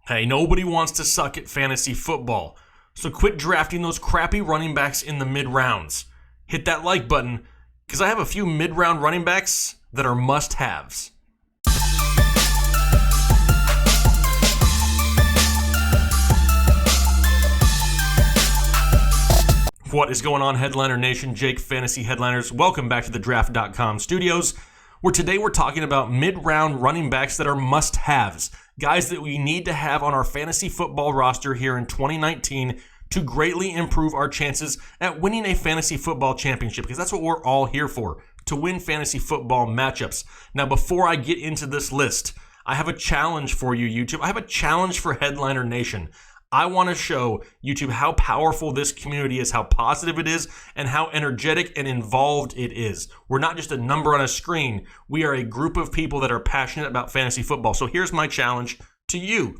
Hey, nobody wants to suck at fantasy football, so quit drafting those crappy running backs in the mid-rounds. Hit that like button, because I have a few mid-round running backs that are must-haves. What is going on, Headliner Nation? Jake, Fantasy Headliners. Welcome back to the Draft.com studios, where today we're talking about mid-round running backs that are must-haves. Guys that we need to have on our fantasy football roster here in 2019 to greatly improve our chances at winning a fantasy football championship, because that's what we're all here for, to win fantasy football matchups. Now, before I get into this list, I have a challenge for you, YouTube. I have a challenge for Headliner Nation. I want to show YouTube how powerful this community is, how positive it is, and how energetic and involved it is. We're not just a number on a screen. We are a group of people that are passionate about fantasy football. So here's my challenge to you.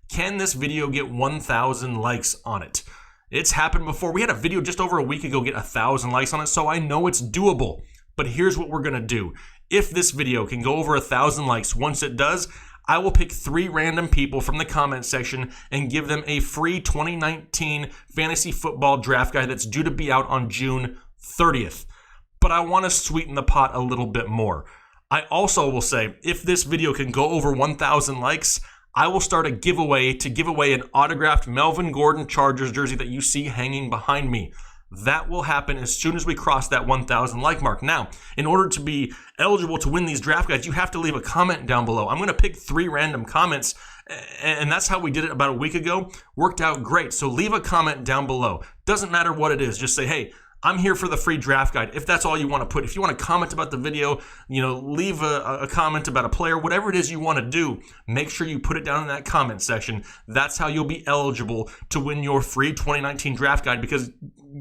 Can this video get 1,000 likes on it? It's happened before. We had a video just over a week ago get 1,000 likes on it, so I know it's doable. But here's what we're going to do. If this video can go over 1,000 likes, once it does, I will pick 3 random people from the comment section and give them a free 2019 fantasy football draft guide that's due to be out on June 30th. But I want to sweeten the pot a little bit more. I also will say, if this video can go over 1,000 likes, I will start a giveaway to give away an autographed Melvin Gordon Chargers jersey that you see hanging behind me. That will happen as soon as we cross that 1,000 like mark. Now, in order to be eligible to win these draft guides, you have to leave a comment down below. I'm going to pick 3 random comments, and that's how we did it about a week ago. Worked out great. So leave a comment down below. Doesn't matter what it is. Just say, hey, I'm here for the free draft guide. If that's all you want to put. If you want to comment about the video, leave a comment about a player, whatever it is you want to do, make sure you put it down in that comment section. That's how you'll be eligible to win your free 2019 draft guide, because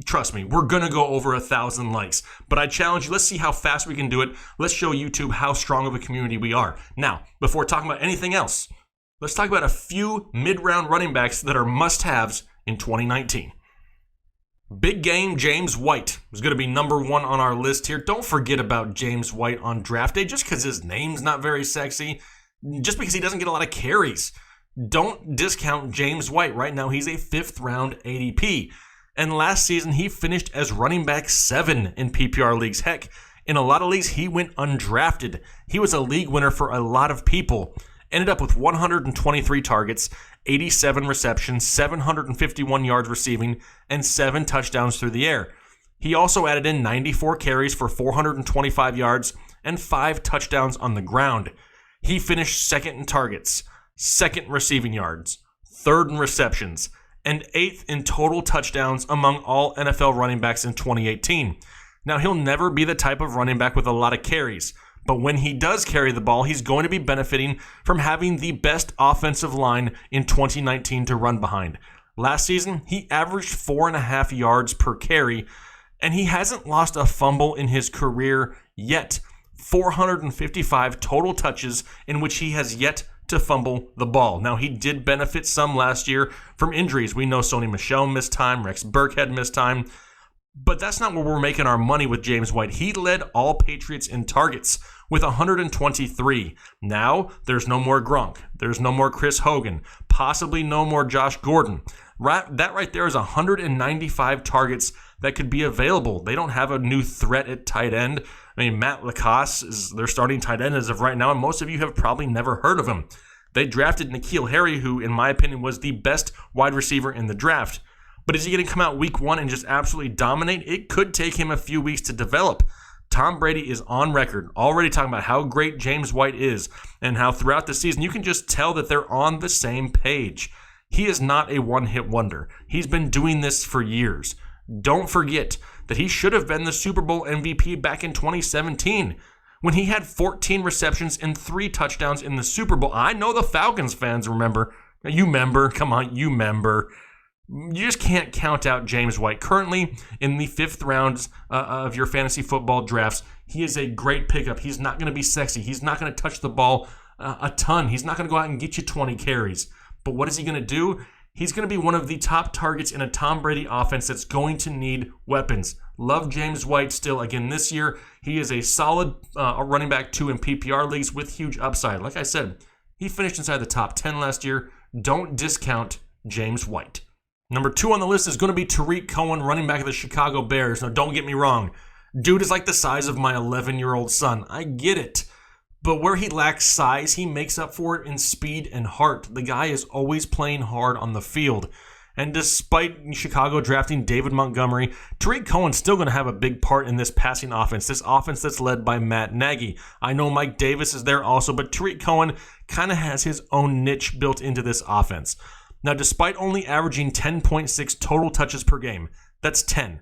trust me, we're going to go over 1,000 likes. But I challenge you, let's see how fast we can do it. Let's show YouTube how strong of a community we are. Now, before talking about anything else, let's talk about a few mid-round running backs that are must-haves in 2019. Big game James White is going to be number 1 on our list here. Don't forget about James White on draft day just because his name's not very sexy, just because he doesn't get a lot of carries. Don't discount James White. Right now, he's a 5th round ADP. And last season, he finished as running back 7 in PPR leagues. Heck, in a lot of leagues, he went undrafted. He was a league winner for a lot of people. Ended up with 123 targets, 87 receptions, 751 yards receiving, and 7 touchdowns through the air. He also added in 94 carries for 425 yards and 5 touchdowns on the ground. He finished 2nd in targets, 2nd in receiving yards, 3rd in receptions, and 8th in total touchdowns among all NFL running backs in 2018. Now, he'll never be the type of running back with a lot of carries, but when he does carry the ball, he's going to be benefiting from having the best offensive line in 2019 to run behind. Last season, he averaged 4.5 yards per carry, and he hasn't lost a fumble in his career yet. 455 total touches in which he has yet to fumble the ball. Now, he did benefit some last year from injuries. We know Sony Michel missed time, Rex Burkhead missed time, but that's not where we're making our money with James White. He led all Patriots in targets with 123. Now, there's no more Gronk. There's no more Chris Hogan. Possibly no more Josh Gordon. That right there is 195 targets that could be available. They don't have a new threat at tight end. I mean, Matt Lacoste is their starting tight end as of right now, and most of you have probably never heard of him. They drafted N'Keal Harry, who, in my opinion, was the best wide receiver in the draft. But is he going to come out week 1 and just absolutely dominate? It could take him a few weeks to develop. Tom Brady is on record already talking about how great James White is and how throughout the season you can just tell that they're on the same page. He is not a one-hit wonder. He's been doing this for years. Don't forget that he should have been the Super Bowl MVP back in 2017 when he had 14 receptions and 3 touchdowns in the Super Bowl. I know the Falcons fans remember. You remember. Come on, you remember. You just can't count out James White. Currently, in the 5th rounds of your fantasy football drafts, he is a great pickup. He's not going to be sexy. He's not going to touch the ball a ton. He's not going to go out and get you 20 carries. But what is he going to do? He's going to be one of the top targets in a Tom Brady offense that's going to need weapons. Love James White still. Again, this year, he is a solid running back 2 in PPR leagues with huge upside. Like I said, he finished inside the top 10 last year. don't discount James White. Number 2 on the list is going to be Tarik Cohen, running back of the Chicago Bears. Now, don't get me wrong. Dude is like the size of my 11-year-old son. I get it. But where he lacks size, he makes up for it in speed and heart. The guy is always playing hard on the field. And despite Chicago drafting David Montgomery, Tarik Cohen's still going to have a big part in this passing offense, this offense that's led by Matt Nagy. I know Mike Davis is there also, but Tarik Cohen kind of has his own niche built into this offense. Now, despite only averaging 10.6 total touches per game, that's 10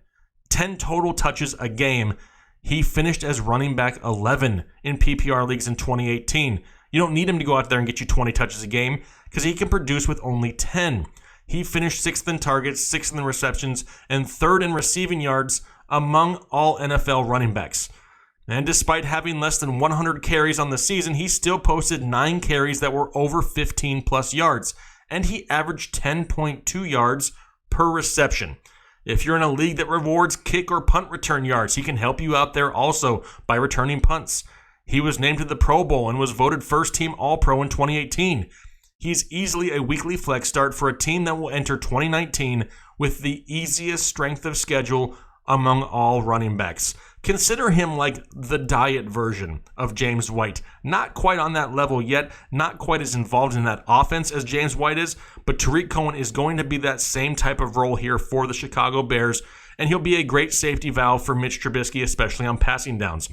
total touches a game, he finished as running back 11 in PPR leagues in 2018. You don't need him to go out there and get you 20 touches a game because he can produce with only 10. He finished 6th in targets, 6th in receptions, and 3rd in receiving yards among all NFL running backs. And despite having less than 100 carries on the season, he still posted 9 carries that were over 15 plus yards, and he averaged 10.2 yards per reception. If you're in a league that rewards kick or punt return yards, he can help you out there also by returning punts. He was named to the Pro Bowl and was voted first team All-Pro in 2018. He's easily a weekly flex start for a team that will enter 2019 with the easiest strength of schedule among all running backs. Consider him like the diet version of James White. Not quite on that level yet, not quite as involved in that offense as James White is, but Tarik Cohen is going to be that same type of role here for the Chicago Bears, and he'll be a great safety valve for Mitch Trubisky, especially on passing downs.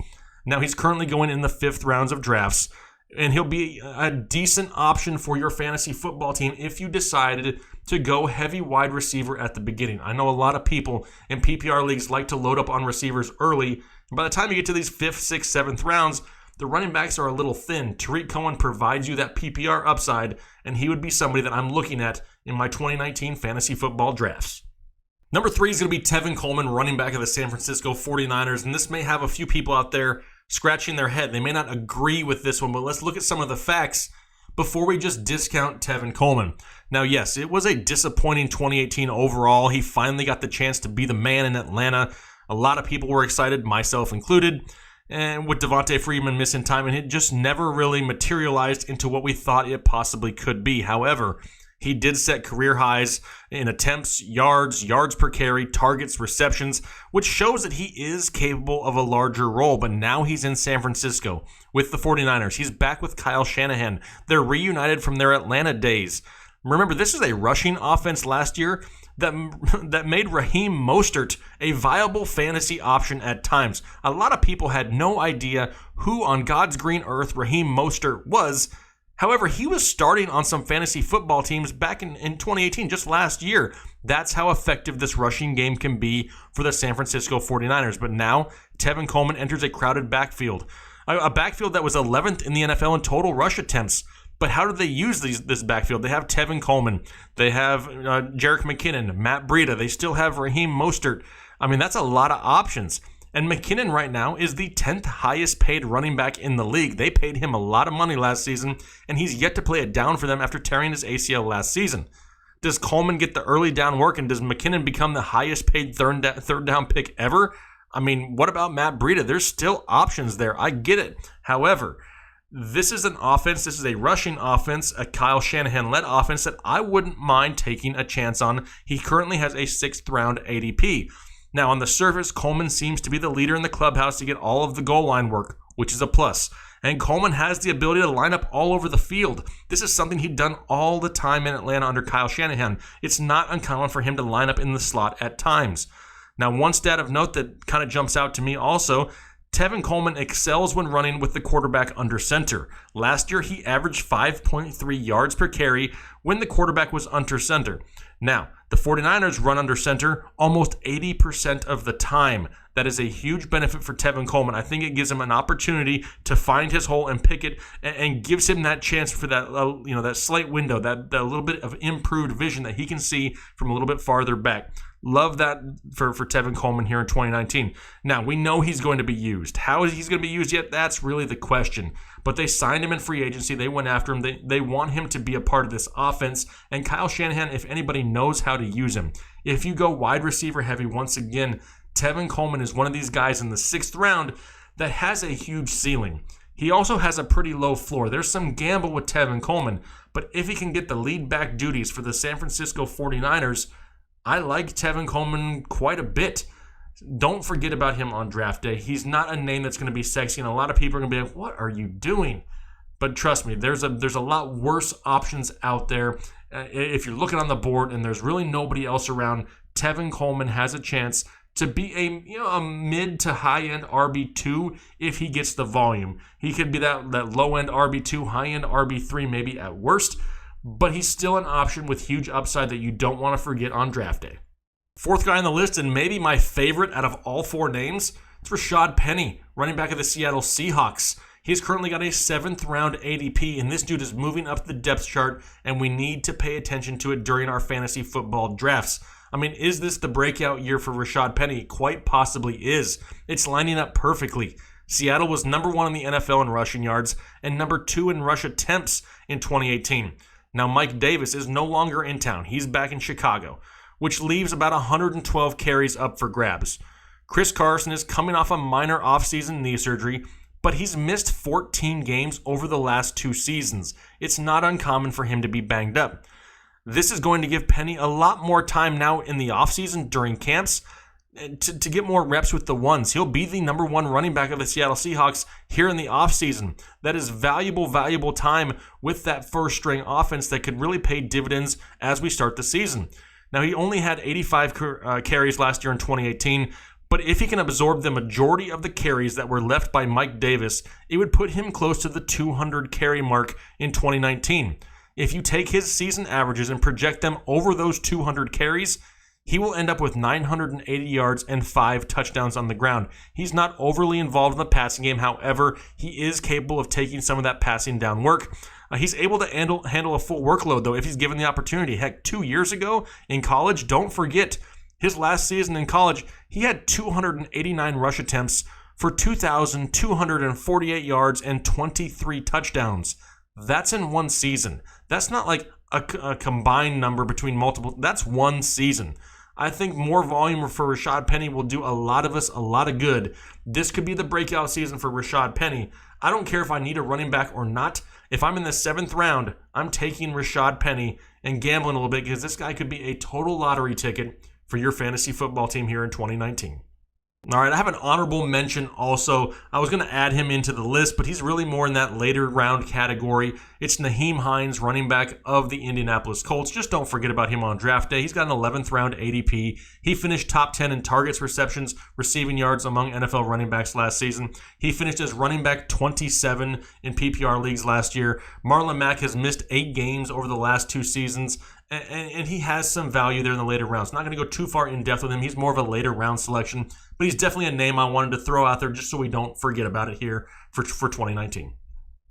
Now, he's currently going in the 5th rounds of drafts, and he'll be a decent option for your fantasy football team if you decided to go heavy wide receiver at the beginning. I know a lot of people in PPR leagues like to load up on receivers early. By the time you get to these 5th, 6th, 7th rounds, the running backs are a little thin. Tarik Cohen provides you that PPR upside, and he would be somebody that I'm looking at in my 2019 fantasy football drafts. Number 3 is going to be Tevin Coleman, running back of the San Francisco 49ers, and this may have a few people out there scratching their head. They may not agree with this one, but let's look at some of the facts before we just discount Tevin Coleman. Now, yes, it was a disappointing 2018 overall. He finally got the chance to be the man in Atlanta. A lot of people were excited, myself included, and with Devontae Freeman missing time, and it just never really materialized into what we thought it possibly could be. However, he did set career highs in attempts, yards per carry, targets, receptions, which shows that he is capable of a larger role. But now he's in San Francisco with the 49ers. He's back with Kyle Shanahan. They're reunited from their Atlanta days. Remember, this is a rushing offense last year that made Raheem Mostert a viable fantasy option at times. A lot of people had no idea who on God's green earth Raheem Mostert was. However, he was starting on some fantasy football teams back in 2018, just last year. That's how effective this rushing game can be for the San Francisco 49ers. But now, Tevin Coleman enters a crowded backfield. A backfield that was 11th in the NFL in total rush attempts. But how do they use this backfield? They have Tevin Coleman. They have Jerick McKinnon, Matt Breida. They still have Raheem Mostert. I mean, that's a lot of options. And McKinnon right now is the 10th highest paid running back in the league. They paid him a lot of money last season, and he's yet to play it down for them after tearing his ACL last season. Does Coleman get the early down work, and does McKinnon become the highest paid third down pick ever? I mean, what about Matt Breida? There's still options there. I get it. However, this is an offense, this is a rushing offense, a Kyle Shanahan-led offense that I wouldn't mind taking a chance on. He currently has a 6th round ADP. Now, on the surface, Coleman seems to be the leader in the clubhouse to get all of the goal line work, which is a plus. And Coleman has the ability to line up all over the field. This is something he'd done all the time in Atlanta under Kyle Shanahan. It's not uncommon for him to line up in the slot at times. Now, one stat of note that kind of jumps out to me also, Tevin Coleman excels when running with the quarterback under center. Last year, he averaged 5.3 yards per carry when the quarterback was under center. Now, the 49ers run under center almost 80% of the time. That is a huge benefit for Tevin Coleman. I think it gives him an opportunity to find his hole and pick it, and gives him that chance for that, that slight window, that little bit of improved vision that he can see from a little bit farther back. Love that for Tevin Coleman here in 2019. Now, we know he's going to be used. How is he going to be used yet? That's really the question. But they signed him in free agency. They went after him. They want him to be a part of this offense. And Kyle Shanahan, if anybody, knows how to use him. If you go wide receiver heavy, once again, Tevin Coleman is one of these guys in the 6th round that has a huge ceiling. He also has a pretty low floor. There's some gamble with Tevin Coleman, but if he can get the lead back duties for the San Francisco 49ers, I like Tevin Coleman quite a bit. Don't forget about him on draft day. He's not a name that's going to be sexy, and a lot of people are going to be like, what are you doing? But trust me, there's a lot worse options out there. If you're looking on the board and there's really nobody else around, Tevin Coleman has a chance to be a mid to high end RB2 if he gets the volume. He could be that low end RB2, high end RB3 maybe at worst, but he's still an option with huge upside that you don't want to forget on draft day. Fourth guy on the list, and maybe my favorite out of all four names, it's Rashad Penny, running back of the Seattle Seahawks. He's currently got a 7th round ADP, and this dude is moving up the depth chart, and we need to pay attention to it during our fantasy football drafts. I mean, is this the breakout year for Rashad Penny? Quite possibly is. It's lining up perfectly. Seattle was number 1 in the NFL in rushing yards and number 2 in rush attempts in 2018. Now, Mike Davis is no longer in town. He's back in Chicago, which leaves about 112 carries up for grabs. Chris Carson is coming off a minor offseason knee surgery, but he's missed 14 games over the last 2 seasons. It's not uncommon for him to be banged up. This is going to give Penny a lot more time now in the offseason during camps to get more reps with the ones. He'll be the number 1 running back of the Seattle Seahawks here in the offseason. That is valuable time with that first-string offense that could really pay dividends as we start the season. Now, he only had 85 carries last year in 2018, but if he can absorb the majority of the carries that were left by Mike Davis, it would put him close to the 200 carry mark in 2019. If you take his season averages and project them over those 200 carries, he will end up with 980 yards and 5 touchdowns on the ground. He's not overly involved in the passing game. However, he is capable of taking some of that passing down work. He's able to handle a full workload, though, if he's given the opportunity. Heck, 2 years ago in college, don't forget, his last season in college, he had 289 rush attempts for 2,248 yards and 23 touchdowns. That's in one season. That's not like a combined number between multiple. That's one season. I think more volume for Rashad Penny will do a lot of us a lot of good. This could be the breakout season for Rashad Penny. I don't care if I need a running back or not. If I'm in the 7th round, I'm taking Rashad Penny and gambling a little bit because this guy could be a total lottery ticket for your fantasy football team here in 2019. All right, I have an honorable mention also. I was going to add him into the list, but he's really more in that later round category. It's Nyheim Hines, running back of the Indianapolis Colts. Just don't forget about him on draft day. He's got an 11th round ADP. He finished top 10 in targets, receptions, receiving yards among NFL running backs last season. He finished as running back 27 in PPR leagues last year. Marlon Mack has missed 8 games over the last 2 seasons. And he has some value there in the later rounds. Not going to go too far in depth with him. He's more of a later round selection, but he's definitely a name I wanted to throw out there just so we don't forget about it here for 2019.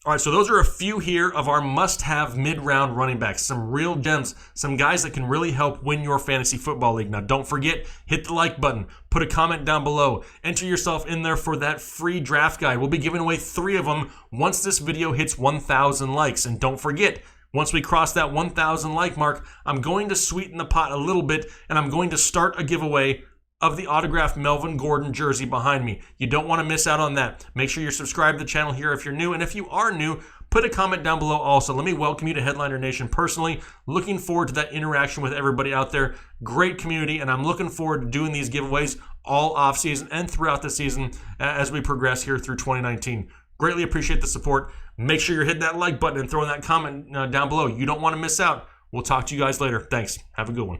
All right, so those are a few here of our must-have mid-round running backs. Some real gems, some guys that can really help win your fantasy football league. Now, don't forget, hit the like button, put a comment down below, enter yourself in there for that free draft guide. We'll be giving away 3 of them once this video hits 1,000 likes. And don't forget, once we cross that 1,000 like mark, I'm going to sweeten the pot a little bit, and I'm going to start a giveaway of the autographed Melvin Gordon jersey behind me. You don't want to miss out on that. Make sure you're subscribed to the channel here if you're new, and if you are new, put a comment down below also. Let me welcome you to Headliner Nation personally. Looking forward to that interaction with everybody out there. Great community, and I'm looking forward to doing these giveaways all off-season and throughout the season as we progress here through 2019. Greatly appreciate the support. Make sure you're hitting that like button and throwing that comment down below. You don't want to miss out. We'll talk to you guys later. Thanks. Have a good one.